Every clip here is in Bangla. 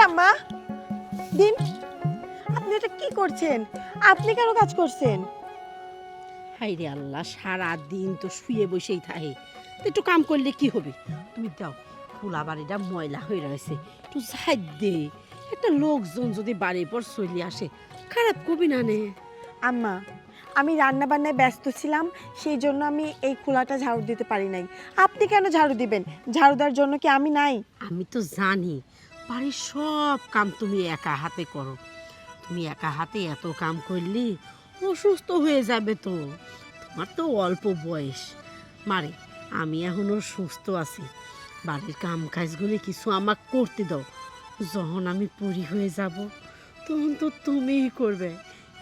আম্মা দিন, আপনি এটা কি করছেন? আপনি কেন কাজ করছেন? হাই রে আল্লাহ, সারা দিন তো শুয়ে বসেই থাকে, একটু কাম করলে কি হবে? তুমি দাও, খোলা বাড়িটা ময়লা হয়ে রয়েছে, একটু ঝাড় দে। একটা লোকজন যদি বাড়ির পর চলে আসে, খারাপ কবি না নে। আম্মা, আমি রান্না বান্নায় ব্যস্ত ছিলাম, সেই জন্য আমি এই খোলাটা ঝাড়ু দিতে পারি নাই। আপনি কেন ঝাড়ু দিবেন? ঝাড়ু দেওয়ার জন্য কি আমি নাই? আমি তো জানি বাড়ির সব কাম তুমি একা হাতে করো। তুমি একা হাতে এত কাম করলি অসুস্থ হয়ে যাবে তো। তোমার তো অল্প বয়স মারে, আমি এখনো সুস্থ আছি। বাড়ির কাম কাজগুলি কিছু আমাকে করতে দাও। যখন আমি পরি হয়ে যাব তখন তো তুমিই করবে,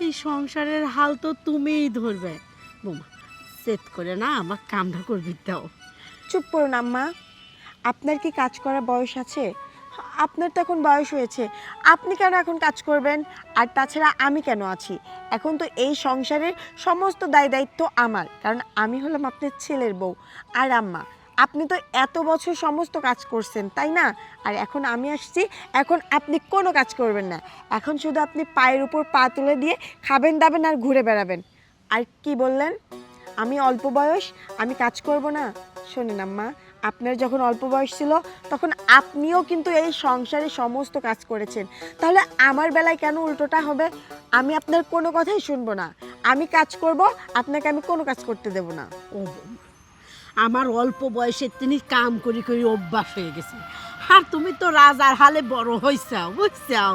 এই সংসারের হাল তো তুমিই ধরবে। বোমা, সেট করে না আমার কামটা করবি দাও। চুপ করুন আম্মা, আপনার কি কাজ করার বয়স আছে? আপনার তো এখন বয়স হয়েছে, আপনি কেন এখন কাজ করবেন? আর তাছাড়া আমি কেন আছি? এখন তো এই সংসারের সমস্ত দায় দায়িত্ব আমার, কারণ আমি হলাম আপনার ছেলের বউ। আর আম্মা, আপনি তো এত বছর সমস্ত কাজ করছেন, তাই না? আর এখন আমি আসছি, এখন আপনি কোনো কাজ করবেন না। এখন শুধু আপনি পায়ের উপর পা তুলে দিয়ে খাবেন দাবেন আর ঘুরে বেড়াবেন। আর কি বললেন? আমি অল্প বয়স, আমি কাজ করব না? শোনেন আম্মা, আপনার যখন অল্প বয়স ছিল তখন আপনিও কিন্তু এই সংসারে সমস্ত কাজ করেছেন, তাহলে আমার বেলায় কেন উল্টোটা হবে? আমি আপনার কোনো কথাই শুনবো না, আমি কাজ করব, আপনাকে আমি কোনো কাজ করতে দেব না। ও বৌমা, আমার অল্প বয়সে তিনি কাম করি করি অভ্যাস হয়ে গেছে। আর তুমি তো রাজার হালে বড় হইছাও, বুঝছাও,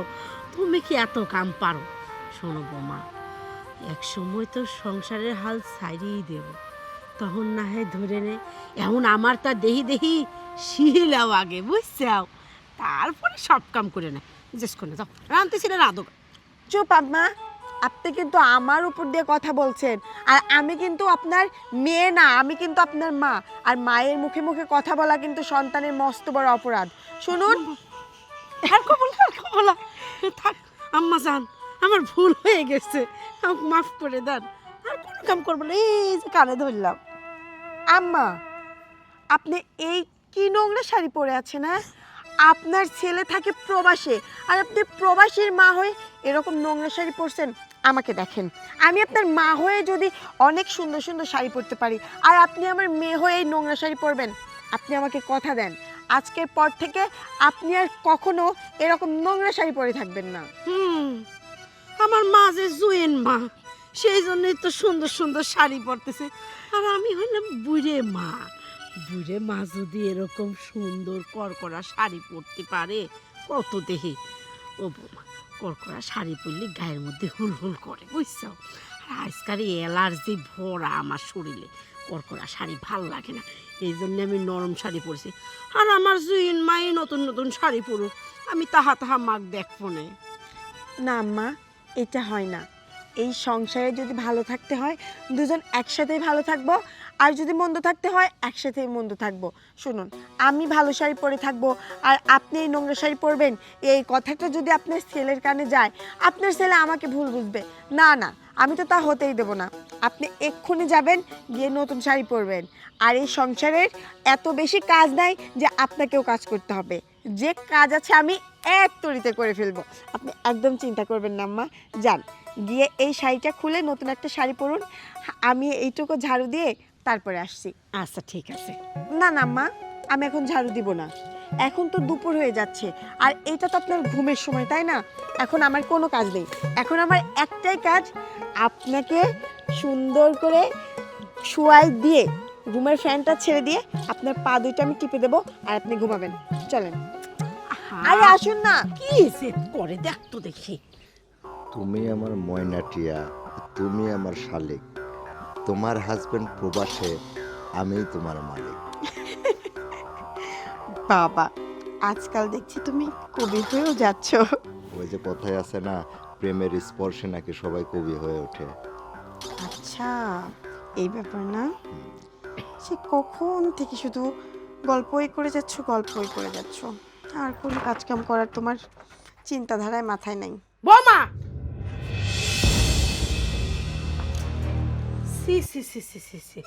তুমি কি এত কাম পারো? শোনো বৌমা, এক সময় তো সংসারের হাল ছাড়িয়েই দেব, তখন না হয় ধরে নে। এখন আমার তা দেহি দেহি শিলাও আগে, বুঝছাও, তারপরে সব কাম করে না। জিজ্ঞেস করে যাও, রাঁধতেছিল রাঁধো। চুপ আম্মা, আপনি কিন্তু আমার উপর দিয়ে কথা বলছেন। আর আমি কিন্তু আপনার মেয়ে না, আমি কিন্তু আপনার মা। আর মায়ের মুখে মুখে কথা বলা কিন্তু সন্তানের মস্ত বড় অপরাধ। শুনুন, আর কবলা, আর কবলা, থাক আম্মা জান, আমার ভুল হয়ে গেছে, আমাকে মাফ করে দেন। আর কোনো কাম করবো না, এই যে কানে ধরলাম। আম্মা, আপনি এই কি নোংরা শাড়ি পরে আছেন? হ্যাঁ, আপনার ছেলে থাকে প্রবাসে, আর আপনি প্রবাসীর মা হয়ে এরকম নোংরা শাড়ি পরছেন? আমাকে দেখেন, আমি আপনার মা হয়ে যদি অনেক সুন্দর সুন্দর শাড়ি পরতে পারি, আর আপনি আমার মেয়ে হয়ে এই নোংরা শাড়ি পরবেন? আপনি আমাকে কথা দেন, আজকের পর থেকে আপনি আর কখনো এরকম নোংরা শাড়ি পরে থাকবেন না। আমার মা যে জুয়েন মা, সেই জন্যই তো সুন্দর সুন্দর শাড়ি পরতেছে। আর আমি হইলাম বুড়ে মা। বুড়ে মা যদি এরকম সুন্দর করকরা শাড়ি পরতে পারে, কত দেখি। ও বৌমা, করকরা শাড়ি পরলে গায়ের মধ্যে হুলহুল করে, বুঝছো? আর আজকাল অ্যালার্জি ভরা আমার শরীরে, করকরা শাড়ি ভাল লাগে না। এই জন্য আমি নরম শাড়ি পরছি। আর আমার জুইন মাই নতুন নতুন শাড়ি পরুক, আমি তাহা তাহা মাগ দেখবো না। না আম্মা, এটা হয় না। এই সংসারে যদি ভালো থাকতে হয় দুজন একসাথেই ভালো থাকবো, আর যদি মন্দ থাকতে হয় একসাথেই মন্দ থাকবো। শুনুন, আমি ভালো শাড়ি পরে থাকবো আর আপনি এই নোংরা শাড়ি পরবেন, এই কথাটা যদি আপনার ছেলের কানে যায়, আপনার ছেলে আমাকে ভুল বুঝবে। না না, আমি তো তা হতেই দেবো না। আপনি এক্ষুনি যাবেন, গিয়ে নতুন শাড়ি পরবেন। আর এই সংসারের এত বেশি কাজ নাই যে আপনাকেও কাজ করতে হবে। যে কাজ আছে আমি এক তরিতে করে ফেলবো, আপনি একদম চিন্তা করবেন না আম্মা। যান, গিয়ে এই শাড়িটা খুলে নতুন একটা শাড়ি পরুন, আমি এইটুকু ঝাড়ু দিয়ে তারপরে আসছি। আচ্ছা ঠিক আছে। না না আম্মা, আমি এখন ঝাড়ু দিব না, এখন তো দুপুর হয়ে যাচ্ছে, আর এটা তো আপনার ঘুমের সময়, তাই না? এখন আমার কোনো কাজ নেই, এখন আমার একটাই কাজ, আপনাকে সুন্দর করে শোয়াই দিয়ে রুমের ফ্যানটা ছেড়ে দিয়ে আপনার পা দুইটা আমি টিপে দেবো, আর আপনি ঘুমাবেন। চলেন, আরে আসুন না। কি সেট করে দেখ তো দেখি। তুমি আমার ময়নাটিয়া, তুমি আমার শালিক, তোমার হাজবেন্ড প্রবাসে, আমি তোমার মালিক। বাবা, আজকাল দেখছি তুমি কবি হয়েও যাচ্ছ। ওই যে কথায় আছে না, প্রেমের স্পর্শে নাকি সবাই কবি হয়ে ওঠে। আচ্ছা, এই ব্যাপার না? সে কখন থেকে শুধু গল্পই করে যাচ্ছ, গল্পই করে যাচ্ছ, আর কোনো কাজকাম করার তোমার চিন্তাধারায় মাথায় নাই। বৌমা, সি সি সি সি সি সি,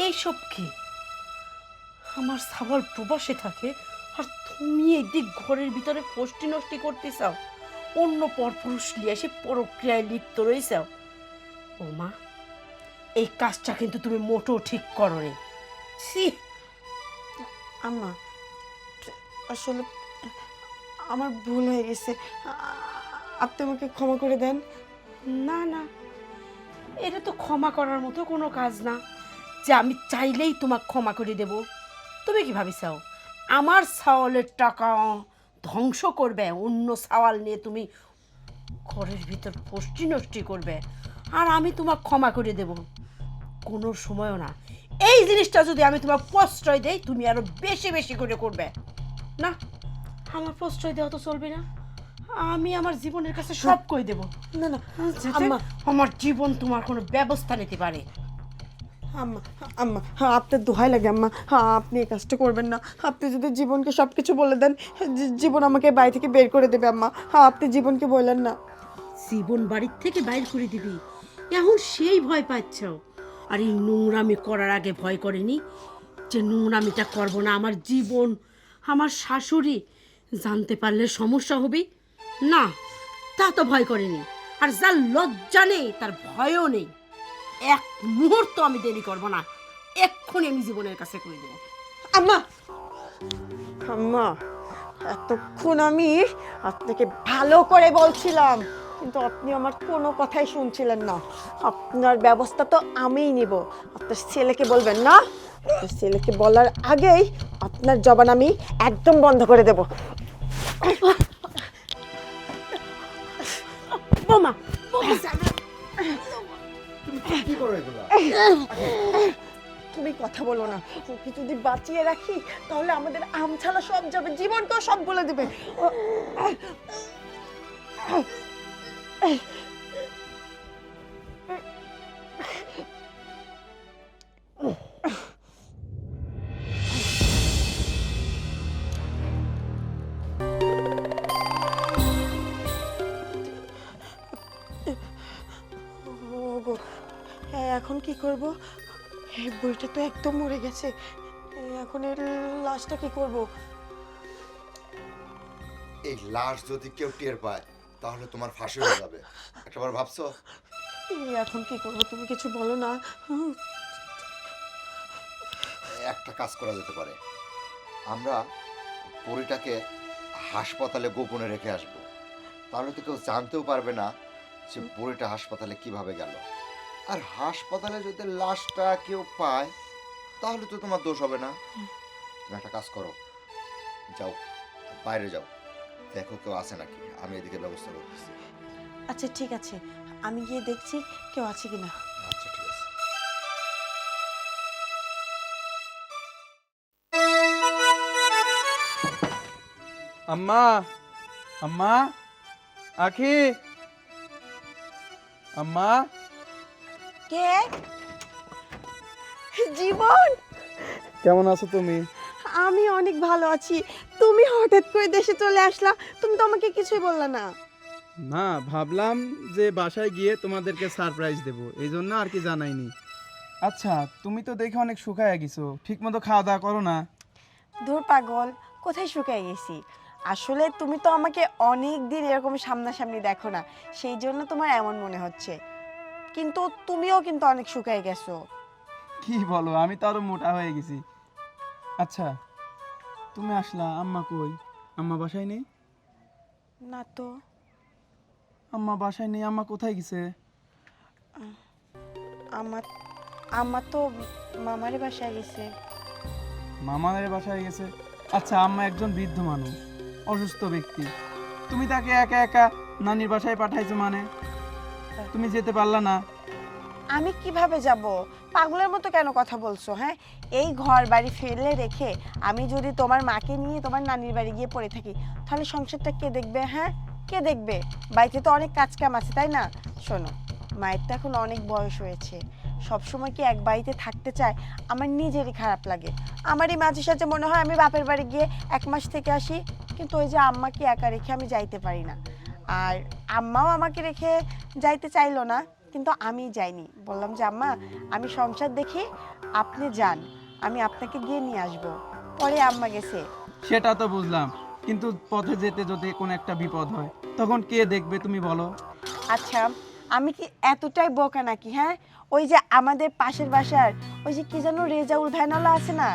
এইসব কি? আমার সাবল প্রবাসে থাকে আর তুমি এদিক ঘরের ভিতরে ফষ্টি নষ্টি করতে চাও, অন্য পরপুরুষ নিয়ে এসে প্রক্রিয়ায় লিপ্ত রয়েছাও। ও মা, এই কাজটা কিন্তু তুমি মোটেও ঠিক করো নি। ছি! আম্মা আসলে আমার ভুল হয়ে গেছে, আপনি আমাকে ক্ষমা করে দেন। না না, এটা তো ক্ষমা করার মতো কোনো কাজ না যে আমি চাইলেই তোমাকে ক্ষমা করে দেব। তুমি কি ভাবিসাও আমার সাওয়ালের টাকা ধ্বংস করবে, অন্য সাওয়াল নিয়ে তুমি ঘরের ভিতর ফষ্টি নষ্টি করবে আর আমি তোমাকে ক্ষমা করে দেব? কোনো সময়ও না। এই জিনিসটা যদি আমি তোমার প্রশ্রয় দেই, তুমি আরো বেশি বেশি করে করবে। না, আমার প্রশ্রয় দেওয়া তো চলবে না। আমি আমার জীবনের কাছে সব কই দেব। না না যাতে আম্মা, আমার জীবন তোমার কোনো ব্যবস্থা নিতে পারে। আম্মা আম্মা হ্যাঁ, আপনার দোহাই লাগে আম্মা, হ্যাঁ আপনি এই কাজটা করবেন না। আপনি যদি জীবনকে সব কিছু বলে দেন, জীবন আমাকে বাড়ি থেকে বের করে দেবে আম্মা। হ্যাঁ আপনি জীবনকে বললেন না। জীবন বাড়ির থেকে বাইর করে দিবি, এখন সেই ভয় পাচ্ছ। আর এই নোংরামি করার আগে ভয় করেনি যে নোংরামিটা করব না, আমার জীবন আমার শাশুড়ি জানতে পারলে সমস্যা হবে না, তা তো ভয় করেনি। আর যার লজ্জা নেই তার ভয়ও নেই। এক মুহূর্ত আমি দেরি করব না, এক্ষুনি আমি জীবনের কাছে করে দেবো। আম্মা আম্মা, এতক্ষণ আমি আপনাকে ভালো করে বলছিলাম, কিন্তু আপনি আমার কোনো কথাই শুনছিলেন না। আপনার ব্যবস্থা তো আমিই নিব। আপনার ছেলেকে বলবেন না, আপনার ছেলেকে বলার আগেই আপনার জবান আমি একদম বন্ধ করে দেব। বোমা, কি করো এগুলা? তুমি কথা বলো না। ওকে যদি বাঁচিয়ে রাখি তাহলে আমাদের আম ছাড়া সব যাবে, জীবনকেও সব বলে দেবে। ওগো, এখন কি করব? এই বইটা তো একদম মরে গেছে। এখন এর লাশটা কি করব? এই লাশ যদি কেউ টের পায় তাহলে তোমার ফাঁসি হয়ে যাবে। একবার ভাবছো? এখন কি করব তুমি কিছু বলো না। একটা কাজ করা যেতে পারে, আমরা পরীটাকে হাসপাতালে গোপনে রেখে আসব। তাহলে তো কেউ জানতেও পারবে না যে পরীটা হাসপাতালে কিভাবে গেল। আর হাসপাতালে যদি লাশটা কেউ পায় তাহলে তো তোমার দোষ হবে না। তুমি একটা কাজ করো, যাও বাইরে যাও, দেখো কেউ আছে নাকি, আমি এদিকে ব্যবস্থা করতেছি। আচ্ছা ঠিক আছে, আমি গিয়ে দেখছি কেউ আছে কিনা। আচ্ছা ঠিক আছে। আম্মা, আম্মা, আখি, আম্মা। কে? জীবন, কেমন আছো তুমি? আমি অনেক ভালো আছি। তুমি হঠাৎ করে দেশে চলে আসলা, তুমি তো আমাকে কিছুই বললা না। না, ভাবলাম যে বাসায় গিয়ে তোমাদেরকে সারপ্রাইজ দেব, এই জন্য আর কি জানাইনি। আচ্ছা, তুমি তো দেখে অনেক শুকায় গেছো, ঠিক মতো খাওয়া দাওয়া করো না? দূর পাগল, কোথায় শুকায় গেছি? আসলে তুমি তো আমাকে অনেক দিন এরকম সামনাসামনি দেখো না, সেই জন্য তোমার এমন মনে হচ্ছে। কিন্তু তুমিও কিন্তু অনেক শুকায় গেছো। কি বলো, আমি তো আরো মোটা হয়ে গেছি। আচ্ছা, তুমি আসলা, আম্মা কই? আম্মা বাসায় নেই? না তো। আম্মা বাসায় নেই, আম্মা কোথায় গেছে? আমার আমার তো মামারে বাসায় গেছে। মামাদের বাসায় গেছে? আচ্ছা, আম্মা একজন বৃদ্ধ মানুষ, অসুস্থ ব্যক্তি, তুমি তাকে একা একা নানির বাসায় পাঠাইছো, মানে তুমি যেতে পারলা না? আমি কিভাবে যাব? পাগলের মতো কেন কথা বলছো? হ্যাঁ, এই ঘর বাড়ি ফেলে রেখে আমি যদি তোমার মাকে নিয়ে তোমার নানির বাড়ি গিয়ে পড়ে থাকি, তাহলে সংসারটা কে দেখবে? হ্যাঁ, কে দেখবে? বাড়িতে তো অনেক কাজ কাম আছে, তাই না? শোনো, মায়ের তো এখন অনেক বয়স হয়েছে, সবসময় কি এক বাড়িতে থাকতে চায়? আমার নিজেরই খারাপ লাগে। আমারই মাঝে সাঝে মনে হয় আমি বাপের বাড়ি গিয়ে 1 মাস থেকে আসি, কিন্তু ওই যে আম্মাকে একা রেখে আমি যাইতে পারি না। আর আম্মাও আমাকে রেখে যাইতে চাইলো না, কিন্তু আমি যাইনি। বললাম যে আম্মা, আমি সংসার দেখি, আপনি যান, আমি আপনাকে গিয়ে নিয়ে আসবো। পরে আম্মা গেছে, সেটা তো বুঝলাম, কিন্তু পথে যেতে যদি কোনো একটা বিপদ হয় তখন কে দেখবে তুমি বলো? আচ্ছা, আমি কি এতটাই বোকা নাকি? হ্যাঁ, ওই যে আমাদের পাশের বাসার ওই যে কি যেন রেজাউল ভ্যানওয়ালা আছে না,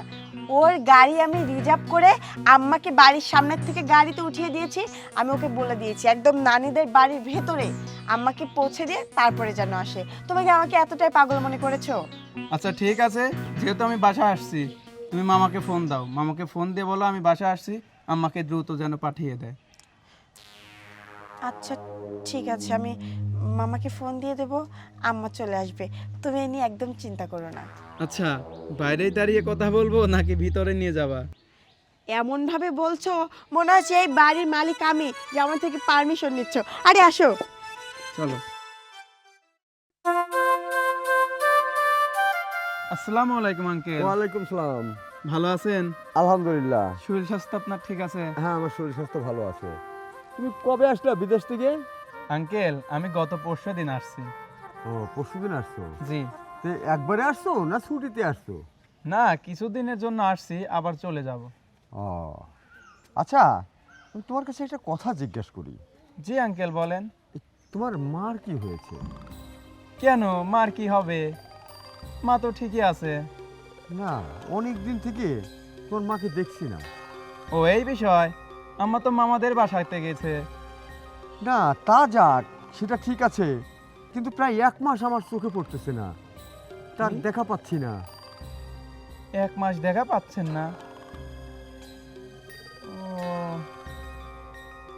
ওর গাড়ি আমি রিজার্ভ করে আম্মাকে বাড়ির সামনের থেকে গাড়িতে উঠিয়ে দিয়েছি। আমি ওকে বলে দিয়েছি একদম নানিদের বাড়ির ভেতরে আম্মাকে পৌঁছে দিয়ে তারপরে যেন আসে। তোমাকে আমাকে এতটাই পাগল মনে করেছো? আচ্ছা ঠিক আছে, যেহেতু আমি বাসায় আসছি, তুমি মামাকে ফোন দাও, মামাকে ফোন দিয়ে বলো আমি বাসায় আসছি, আম্মাকে দ্রুত যেন পাঠিয়ে দেয়। আচ্ছা ঠিক আছে, আমি মামাকে ফোন দিয়ে দেবো, আম্মা চলে আসবে। তুমি এ নিয়ে একদম চিন্তা করো না। আচ্ছা, বাইরেই দাঁড়িয়ে কথা বলবো নাকি ভিতরে নিয়ে যাবা? এমন ভাবে বলছো মনে হচ্ছে এই বাড়ির মালিক আমি, যে আমার থেকে পারমিশন নিচ্ছ। আরে আসো। চলো। আসসালামু আলাইকুম আঙ্কেল। ওয়ালাইকুম সালাম। ভালো আছেন? আলহামদুলিল্লাহ। শরীর স্বাস্থ্য আপনার ঠিক আছে? হ্যাঁ, আমার শরীর স্বাস্থ্য ভালো আছে। তুমি কবে আসলে বিদেশ থেকে? আঙ্কেল, আমি গত পরশু দিন আসছি। ও, পরশুদিন আসছো? জি। তো একবারে আসছো না ছুটিতে আসছো? না, কিছুদিনের জন্য আসছি, আবার চলে যাব। ও আচ্ছা, আমি তোমার কাছে একটা কথা জিজ্ঞেস করি। জি আঙ্কেল বলেন। তোমার মার কি হয়েছে? কেন, মার কি হবে? মা তো ঠিকই আছে। না, অনেক দিন থেকে তোমার মাকে দেখছি না। ও এই বিষয়, আম্মা তো মামাদের বাসাতে গেছে। না, তা যাক, সেটা ঠিক আছে, কিন্তু প্রায় 1 মাস আমার চোখে পড়তেছে না, তার কি? দেখা পাচ্ছি না। 1 মাস দেখা পাচ্ছেন না? ও,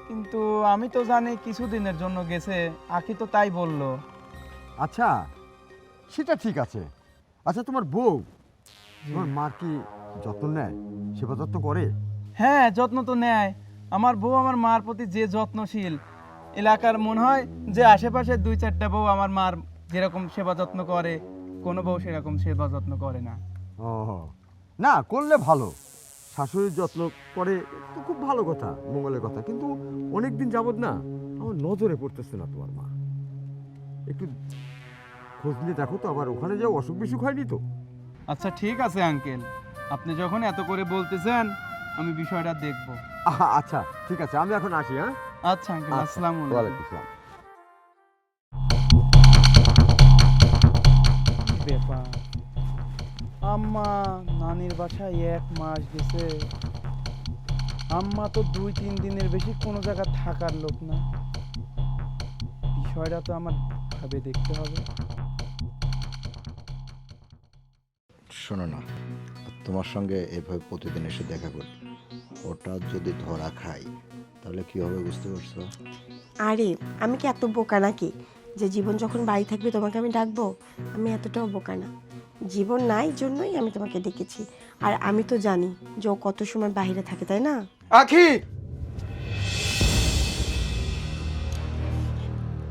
কিন্তু আমি তো জানি কিছুদিনের জন্য গেছে, আখি তো তাই বললো। আচ্ছা, সেটা ঠিক আছে। আচ্ছা, তোমার বউ তোমার মার কি যত্ন নেয়, সেবা যত্ন করে? হ্যাঁ, যত্ন তো নেয়। আমার বউ আমার মার প্রতি যে যত্নশীল, এলাকার মনে হয় যে আশেপাশে 2-4টা বউ আমার মার যেরকম সেবা যত্ন করে, কোনো বউ সেরকম সেবা যত্ন করে না। ও, না করলে ভালো, শাশুড়ির যত্ন করে তো খুব ভালো কথা, মঙ্গলের কথা, কিন্তু অনেক দিন যাবত না আমার নজরে পড়তেছে না তোমার মা। একটু খোঁজ নিয়ে দেখো তো, আবার ওখানে যাও অসুখ বিসুখ হয়নি তো? আচ্ছা ঠিক আছে আঙ্কেল, আপনি যখন এত করে বলতেছেন আমি বিষয়টা দেখব। আচ্ছা ঠিক আছে, আমি এখন আসি। হ্যাঁ, আচ্ছা আঙ্কেল, আসসালামু আলাইকুম। ওয়ালাইকুম আসসালাম। কি ব্যাপার, আম্মা নানির বাসায় 1 মাস গেছে, আম্মা তো 2-3 দিনের বেশি কোনো জায়গা থাকার লোক না। বিষয়টা তো আমার ভাবে দেখতে হবে। শোনো না, তোমার সঙ্গে এভাবে প্রতিদিন এসে দেখা করি, ওটা যদি ধরা খাই তাহলে কি হবে বুঝতে পারছো? আরে আমি কি এত বোকা নাকি যে জীবন যখন বাড়ি থাকবে তোমাকে আমি ডাকবো? আমি এতটাও বোকা না। জীবন নাই জন্যই আমি তোমাকে ডেকেছি। আর আমি তো জানি যে ও কত সময় বাইরে থাকে, তাই না? আখি,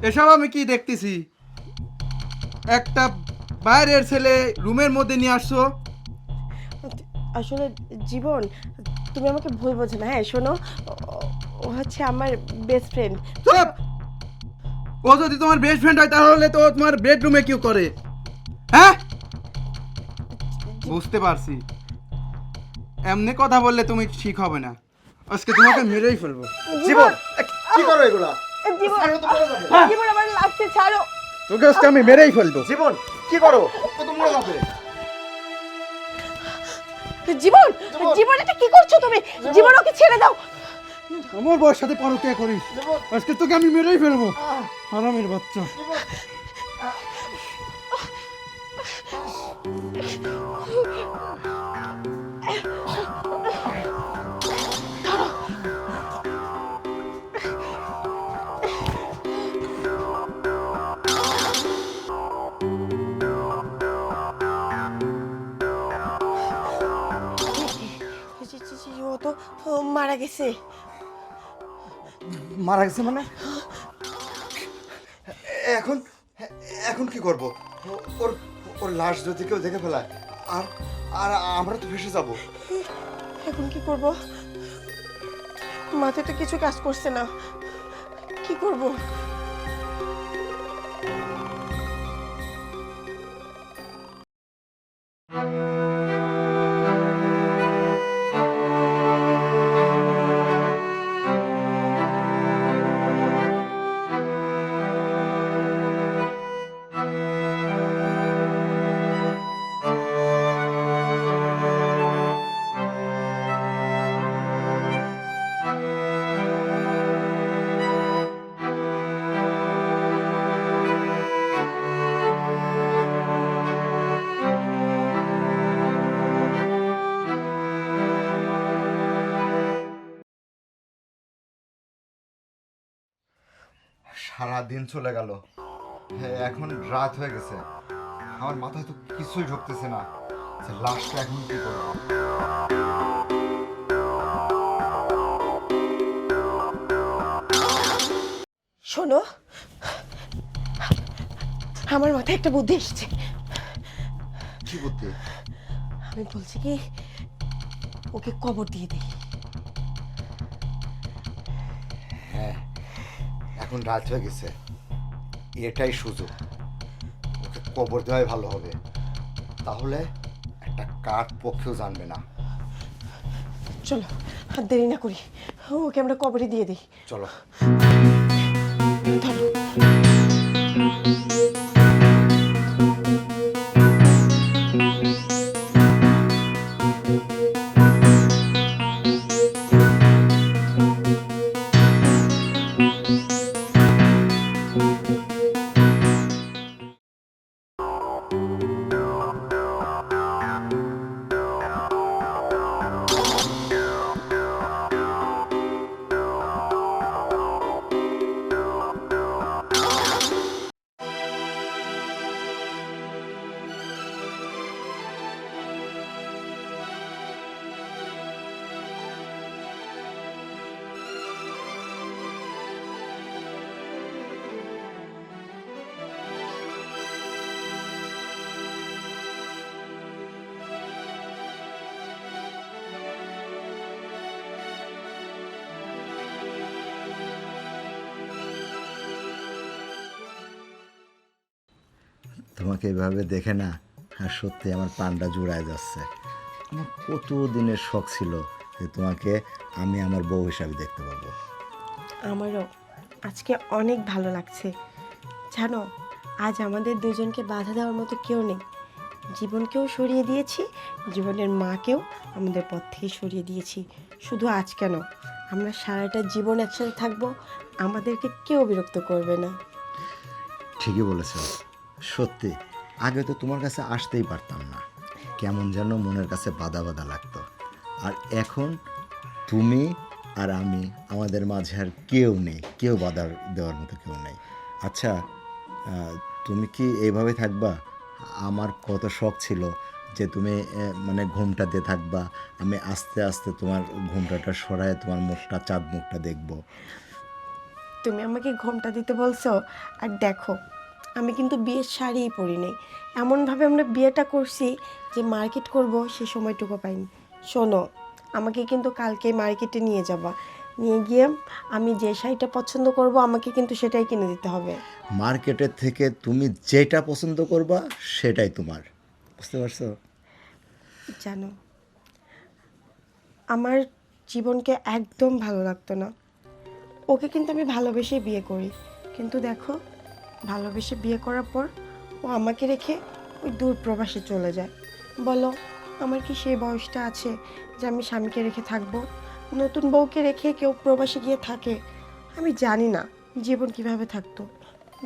এসব আমি কি দেখতেছি? একটা বাইরের ছেলে রুমের মধ্যে নিয়ে আসছো। আসলে জীবন, তুমি আমাকে ভুল বোঝো না। হ্যাঁ শোনো, ও হচ্ছে আমার বেস্ট ফ্রেন্ড। চুপ! ও যদি তোমার বেস্ট ফ্রেন্ড হয় তাহলে তো তোমার বেডরুমে কেউ করে? হ্যাঁ, বুঝতে পারছি, এমনি কথা বললে তুমি ঠিক হবে না, আজকে তোমাকে মেরেই ফেলবো। জীবন, কি করো এগুলা? জীবন, ছাড়ো তো, মরে যাবে। জীবন আমার লাগছে, ছাড়ো। তোকে আজকে আমি মেরেই ফেলবো। জীবন, কি করো? কত মরে যাবে। জীবন, জীবন এটা কি করছো তুমি? জীবন ওকে ছেড়ে দাও। আমার বউয়ের সাথে পরকীয়া করিস, আজকে তোকে আমি মেরেই ফেলবো, হারামির বাচ্চা। ও তো মারা গেছে। মারা গেছে মানে? এখন এখন কি করব? ওর ওর লাশ যদি কেউ দেখে ফেলায়, আর আর আমরা তো ভেসে যাব। এখন কি করব? মাথায় তো কিছু কাজ করছে না, কি করব? সারা দিন চলে গেল, হ্যাঁ এখন রাত হয়ে গেছে, আমার মাথায় তো কিছুই ঢুকতেছে না যে লাশটা এখন কি করবো। শোনো, আমার মাথায় একটা বুদ্ধি এসেছে। কি বুদ্ধি? আমি বলছি কি, ওকে কবর দিয়ে দিই। হ্যাঁ এখন রাত হয়ে গেছে, এটাই সুযোগ, ওকে কবর দেওয়াই ভালো হবে, তাহলে একটা কাঠ পক্ষেও জানবে না। চলো আর দেরি না করি, ওকে আমরা কবরে দিয়ে দিই। চলো। ধরো। তোমাকে এভাবে দেখে না আর সত্যি আমার প্রাণটা জুড়ায় যাচ্ছে। আমার কত দিনের শখ ছিল যে তোমাকে আমি আমার বউ হিসাবে দেখতে পাবো। আমারও আজকে অনেক ভালো লাগছে। জানো, আজ আমাদের দুজনকে বাধা দেওয়ার মতো কেউ নেই। জীবনকেও সরিয়ে দিয়েছি, জীবনের মাকেও আমাদের পথ থেকে সরিয়ে দিয়েছি। শুধু আজ কেন, আমরা সারাটা জীবন একসাথে থাকবো, আমাদেরকে কেউ বিরক্ত করবে না। ঠিকই বলেছ, সত্যি আগে তো তোমার কাছে আসতেই পারতাম না, কেমন যেন মনের কাছে বাধা বাধা লাগতো। আর এখন তুমি আর আমি, আমাদের মাঝে আর কেউ নেই, কেউ বাধা দেওয়ার মতো কেউ নেই। আচ্ছা তুমি কি এইভাবে থাকবা? আমার কত শখ ছিল যে তুমি মানে ঘোমটা দিয়ে থাকবা, আমি আস্তে আস্তে তোমার ঘোমটাটা সরায় তোমার মুখটা, চাঁদ মুখটা দেখবো। তুমি আমাকে ঘোমটা দিতে বলছো, আর দেখো আমি কিন্তু বিয়ের শাড়িই পরি নাই। এমনভাবে আমরা বিয়েটা করছি যে মার্কেট করব সে সময়টুকু পাইনি। শোনো, আমাকে কিন্তু কালকে মার্কেটে নিয়ে যাবা, নিয়ে গিয়ে আমি যে শাড়িটা পছন্দ করব আমাকে কিন্তু সেটাই কিনে দিতে হবে। মার্কেটের থেকে তুমি যেটা পছন্দ করবা সেটাই তোমার, বুঝতে পারছো? জানো, আমার জীবনকে একদম ভালো লাগতো না। ওকে কিন্তু আমি ভালোবেসে বিয়ে করি, কিন্তু দেখো ভালোবেসে বিয়ে করার পর ও আমাকে রেখে ওই দূর প্রবাসে চলে যায়। বলো, আমার কি সেই বয়সটা আছে যে আমি স্বামীকে রেখে থাকবো? নতুন বউকে রেখে কেউ প্রবাসে গিয়ে থাকে? আমি জানি না জীবন কিভাবে থাকতো।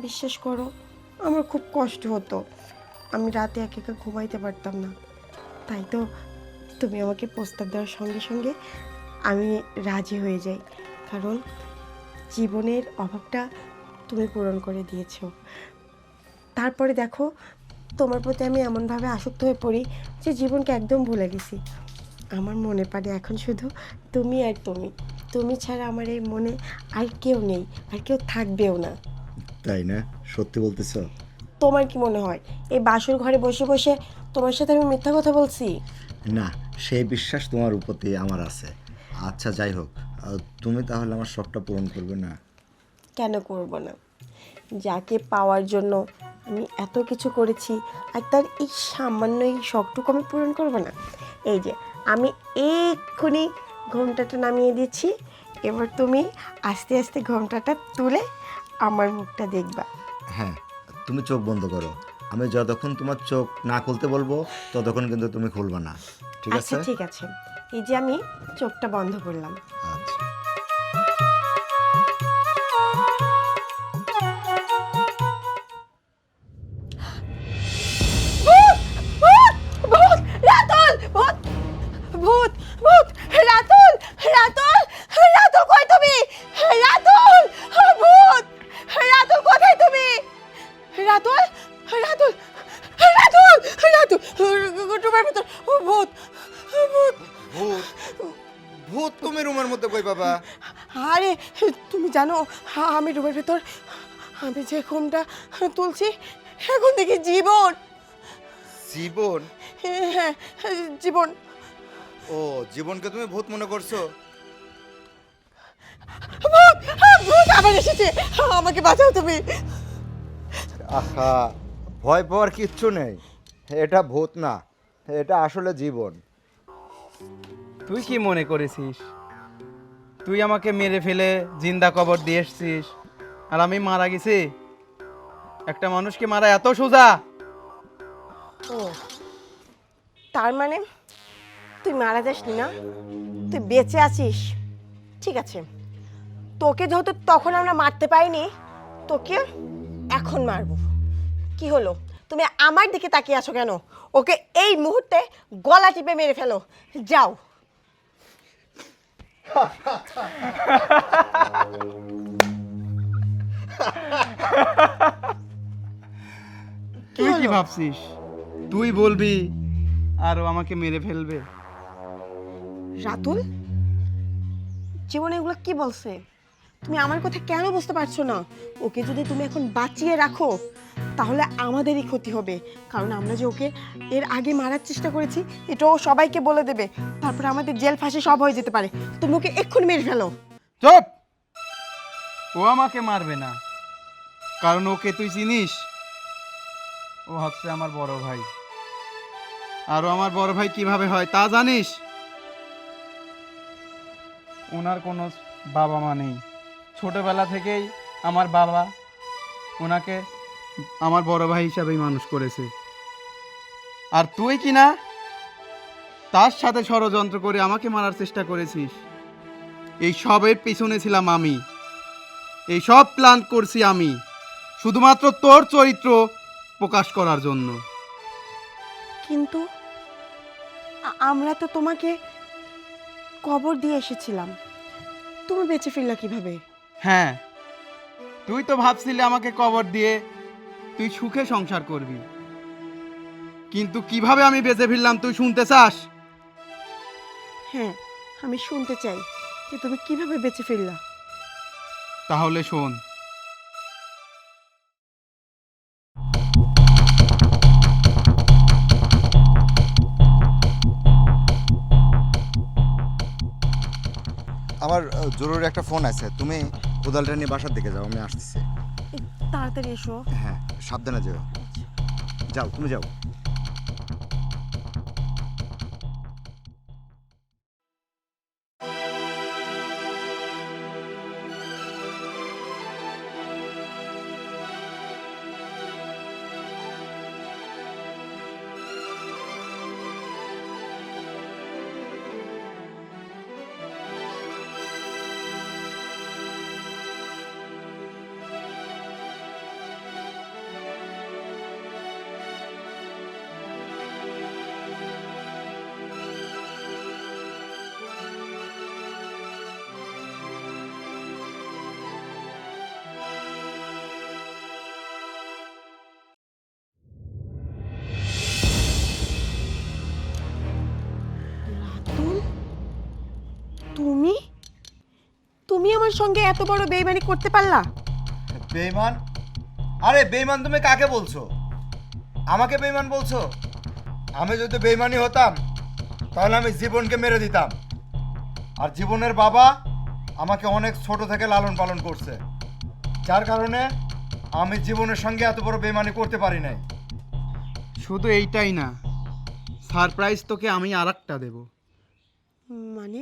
বিশ্বাস করো, আমার খুব কষ্ট হতো, আমি রাতে একা একা ঘুমাইতে পারতাম না। তাই তো তুমি আমাকে প্রস্তাব দেওয়ার সঙ্গে সঙ্গে আমি রাজি হয়ে যাই, কারণ জীবনের অভাবটা তুমি পূরণ করে দিয়েছো। তারপরে দেখো, তোমার প্রতি আমি এমনভাবে আসক্ত হয়ে পড়ি যে জীবনকে একদম ভুলে গেছি। আমার মনে পড়ে এখন শুধু তুমি আর তুমি। তুমি ছাড়া আমার এই মনে আর কেউ নেই, আর কেউ থাকবেও না। তাই না? সত্যি বলতেছ? তোমার কি মনে হয় এই বাসর ঘরে বসে বসে তোমার সাথে আমি মিথ্যা কথা বলছি? না, সেই বিশ্বাস তোমার উপরে আমার আছে। আচ্ছা যাই হোক, তুমি তাহলে আমার শখটা পূরণ করবে না? কেন করব না? যাকে পাওয়ার জন্য আমি এত কিছু করেছি, আর তার এই সামান্য এই শখটুকু আমি পূরণ করব না? এই যে আমি এক্ষুনি ঘোমটাটা নামিয়ে দিচ্ছি, এবার তুমি আস্তে আস্তে ঘোমটাটা তুলে আমার মুখটা দেখবা। হ্যাঁ, তুমি চোখ বন্ধ করো, আমি যতক্ষণ তোমার চোখ না খুলতে বলবো ততক্ষণ কিন্তু তুমি খুলবে না, ঠিক আচ্ছা আছে? ঠিক আছে, এই যে আমি চোখটা বন্ধ করলাম। আচ্ছা। ভূত! রাতুল! ভূত! ভূত! ভূত! রাতুল! রাতুল! রাতুল কই তুমি? রাতুল! ভূত! জানো আমি রুমের ভেতর আমি যে ঘুমটা তুলছি এখন দেখি জীবন। জীবন? হ্যাঁ জীবন। ও, জীবনকে তুমি ভূত মনে করছো? ভূত ভূত আবার এসেছে, আমাকে বাঁচাও তুমি। আহা, ভয় পাওয়ার কিচ্ছু নেই, এটা ভূত না, এটা আসলে জীবন। তুই কি মনে করেছিস তুই আমাকে মেরে ফেলে জিন্দা কবর দিয়ে এসছিস আর আমি মারা গেছি? একটা মানুষকে মারা এত সোজা? ও তার মানে তুই মারা যাসনি না, তুই বেঁচে আছিস। ঠিক আছে, তোকে যেহেতু তখন আমরা মারতে পারিনি, তোকে এখন মারবো। কি হলো, তুমি আমার দিকে তাকিয়ে আছো কেন? ওকে এই মুহূর্তে গলা টিপে মেরে ফেলো, যাও। তুই কি হলো? ভাবছিস তুই বলবি আর ও আমাকে মেরে ফেলবে? রাতুল, জীবনে এগুলো কি বলছে? তুমি আমার কথা কেন বুঝতে পারছো না? ওকে যদি তুমি এখন বাঁচিয়ে রাখো তাহলে আমাদেরই ক্ষতি হবে, কারণ আমরা যে ওকে এর আগে মারার চেষ্টা করেছি এটাও সবাইকে বলে দেবে, তারপরে আমাদের জেল ফাঁসি সব হয়ে যেতে পারে। তুমি ওকে এক্ষুনি মেরে ফেলো। চুপ! ও আমাকে মারবে না, কারণ ওকে তুই চিনিস? ও হচ্ছে আমার বড় ভাই, আর ও আমার বড় ভাই কিভাবে হয় তা জানিস? ওনার কোনো বাবা মা নেই, ছোটবেলা থেকেই আমার বাবা ওনাকে আমার বড় ভাই হিসাবেই মানুষ করেছে। আর তুই কি না তার সাথে ষড়যন্ত্র করে আমাকে মারার চেষ্টা করেছিস? এই সবের পিছনে ছিলাম আমি, এই সব প্ল্যান করছি আমি শুধুমাত্র তোর চরিত্র প্রকাশ করার জন্য। কিন্তু আমরা তো তোমাকে কবর দিয়ে এসেছিলাম, তুমি বেঁচে ফিরলা কিভাবে? হ্যাঁ, তুই তো ভাবছিলি আমাকে কবর দিয়ে তুই সুখে সংসার করবি, কিন্তু কিভাবে আমি বেঁচে ফিরলাম তুই শুনতে চাস? হ্যাঁ, আমি শুনতে চাই যে তুমি কিভাবে বেঁচে ফিরলা। তাহলে শোন। আমার জরুরি একটা ফোন আছে, তুমি কোদালটা নিয়ে বাসার দিকে যাও, আমি আসতেছি। তাড়াতাড়ি এসো। হ্যাঁ, সাবধানে যাও। যাও, তুমি যাও। রাতুল, তুমি তুমি আমার সঙ্গে এত বড় বেইমানি করতে পারলা? বেঈমান? আরে বেঈমান তুমি কাকে বলছো? আমাকে বেঈমান বলছো? আমি যদি বেঈমানি হতাম তাহলে আমি জীবনকে মেরে দিতাম। আর জীবনের বাবা আমাকে অনেক ছোট থেকে লালন পালন করছে, যার কারণে আমি জীবনের সঙ্গে এত বড় বেঈমানি করতে পারি নাই। শুধু এইটাই না, সারপ্রাইজ তোকে আমি আরেকটা দেব। মানে?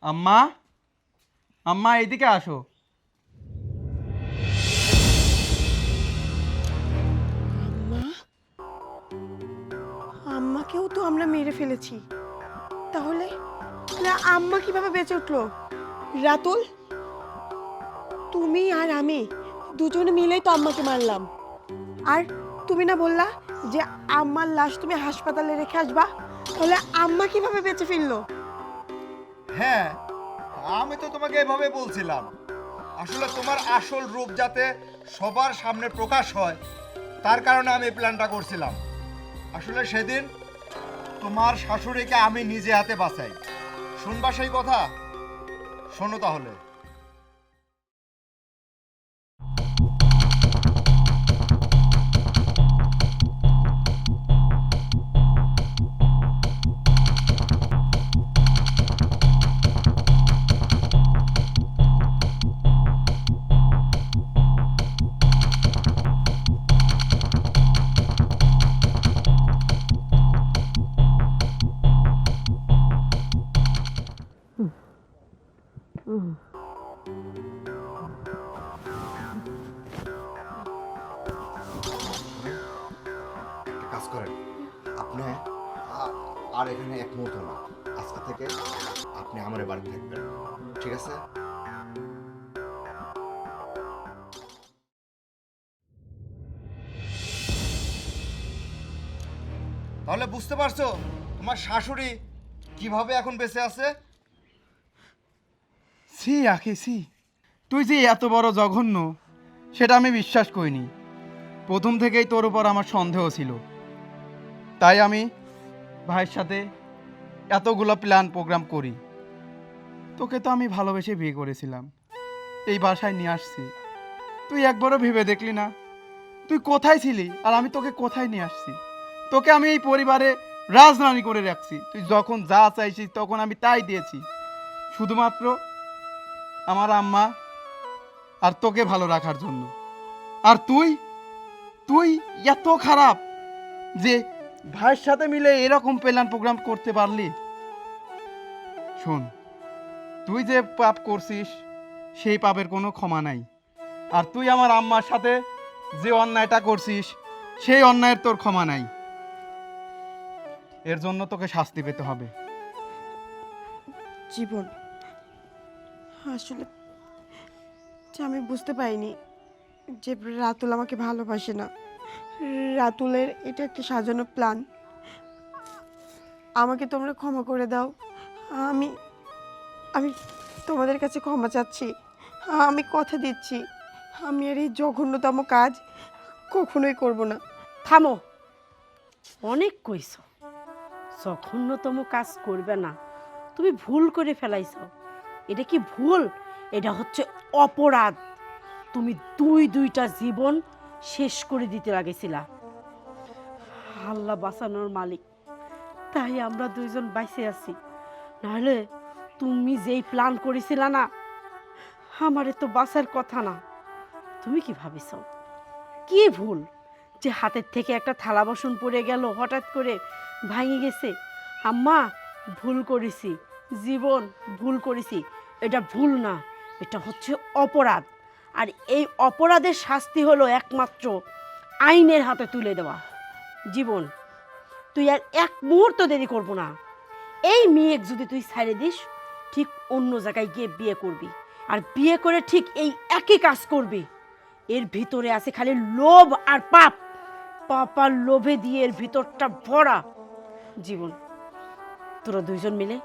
আম্মা, আম্মা এইদিকে আসো। আম্মা, আম্মাকেও তো আমরা মেরে ফেলেছি, তাহলে তাহলে আম্মা কিভাবে বেঁচে উঠলো? রাতুল, তুমি আর আমি দুজনে মিলেই তো আম্মাকে মারলাম। আর তুমি না বললা যে আম্মার লাশ তুমি হাসপাতালে রেখে আসবা, তাহলে আম্মা কিভাবে বেঁচে ফিরলো? হ্যাঁ, আমি তো তোমাকে এভাবে বলছিলাম, আসলে তোমার আসল রূপ যাতে সবার সামনে প্রকাশ হয় তার কারণে আমি এই প্ল্যানটা করছিলাম। আসলে সেদিন তোমার শাশুড়িকে আমি নিজে হাতে বাঁচাই। শুনবা সেই কথা? শোনো তাহলে। করেন, আপনি আর এখানে এক মুহূর্ত না, আজকে থেকে আপনি আমার বাড়িতে থাকবেন, ঠিক আছে? তাহলে বুঝতে পারছো তোমার শাশুড়ি কিভাবে এখন বেঁচে আছে? সি আখি সি, তুই যে এত বড় জঘন্য সেটা আমি বিশ্বাস করিনি। প্রথম থেকেই তোর উপর আমার সন্দেহ ছিল, তাই আমি ভাইয়ের সাথে এতগুলো প্ল্যান প্রোগ্রাম করি। তোকে তো আমি ভালোবেসে বিয়ে করেছিলাম, এই বাসায় নিয়ে আসছি, তুই একবারও ভেবে দেখলি না তুই কোথায় ছিলি আর আমি তোকে কোথায় নিয়ে আসছি। তোকে আমি এই পরিবারে রাজরানী করে রাখছি, তুই যখন যা চাইছিস তখন আমি তাই দিয়েছি, শুধুমাত্র আমার আম্মা আর তোকে ভালো রাখার জন্য। আর তুই তুই এত খারাপ যে ভাইয়ের সাথে মিলে এরকম প্ল্যান প্রোগ্রাম করতে পারলি। শোন, তুই যে পাপ করছিস সেই পাপের কোনো ক্ষমা নাই, আর তুই আমার আম্মার সাথে যে অন্যায়টা করছিস সেই অন্যায়ের তোর ক্ষমা নাই। এর জন্য তোকে শাস্তি পেতে হবে। জীবন, আসলে যে আমি বুঝতে পারিনি যে রাতুল আমাকে ভালোবাসে না। রাতুলের এটা একটা সাজানো প্ল্যান। আমাকে তোমরা ক্ষমা করে দাও। আমি আমি তোমাদের কাছে ক্ষমা চাচ্ছি। আমি কথা দিচ্ছি আমি আর এই জঘন্যতম কাজ কখনোই করব না। থামো, অনেক কইছো জঘন্যতম কাজ করবে না, তুমি ভুল করে ফেলাইছো। এটা কি ভুল? এটা হচ্ছে অপরাধ। তুমি দুইটা জীবন শেষ করে দিতে লাগেছিলা। আল্লাহ বাঁচানোর মালিক, তাই আমরা দুইজন বাইসে আছি। নাহলে তুমি যেই প্ল্যান করেছিলা না, আমারে তো বাঁচার কথা না। তুমি কি ভাবিস? কি ভুল যে হাতের থেকে একটা থালা বাসন পড়ে গেল, হঠাৎ করে ভাঙে গেছে। আম্মা ভুল করেছি, জীবন ভুল করেছি, এটা ভুল না, এটা হচ্ছে অপরাধ। আর এই অপরাধের শাস্তি হলো একমাত্র আইনের হাতে তুলে দেওয়া। জীবন, তুই আর এক মুহূর্ত দেরি করবো না। এই মেয়ে যদি তুই ছাড়ে দিস, ঠিক অন্য জায়গায় গিয়ে বিয়ে করবি, আর বিয়ে করে ঠিক এই একই কাজ করবি। এর ভিতরে আছে খালি লোভ আর পাপ। পাপ আর লোভে দিয়ে এর ভিতরটা ভরা। জীবন, তোরা দুইজন মিলে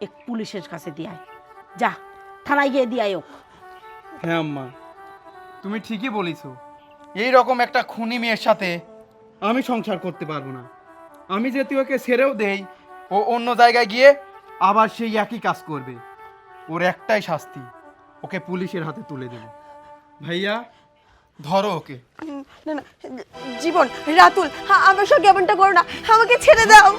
এক পুলিশের কাছে দিয়ে আয়। যা, থানায় গিয়ে দিয়ে আয় ওক। হ্যাঁ আম্মা, তুমি ঠিকই বলেছ। এই রকম একটা খুনি মেয়ের সাথে আমি সংসার করতে পারবো না। আমি যদি ওকে ছেড়েও দেই, ও অন্য জায়গায় গিয়ে আবার সেই একই কাজ করবে। ওর একটাই শাস্তি, ওকে পুলিশের হাতে তুলে দেব। ভাইয়া, ধরো ওকে। না না জীবন, রাতুল, আমার সঙ্গে এমনটা করো না, আমাকে ছেড়ে দাও।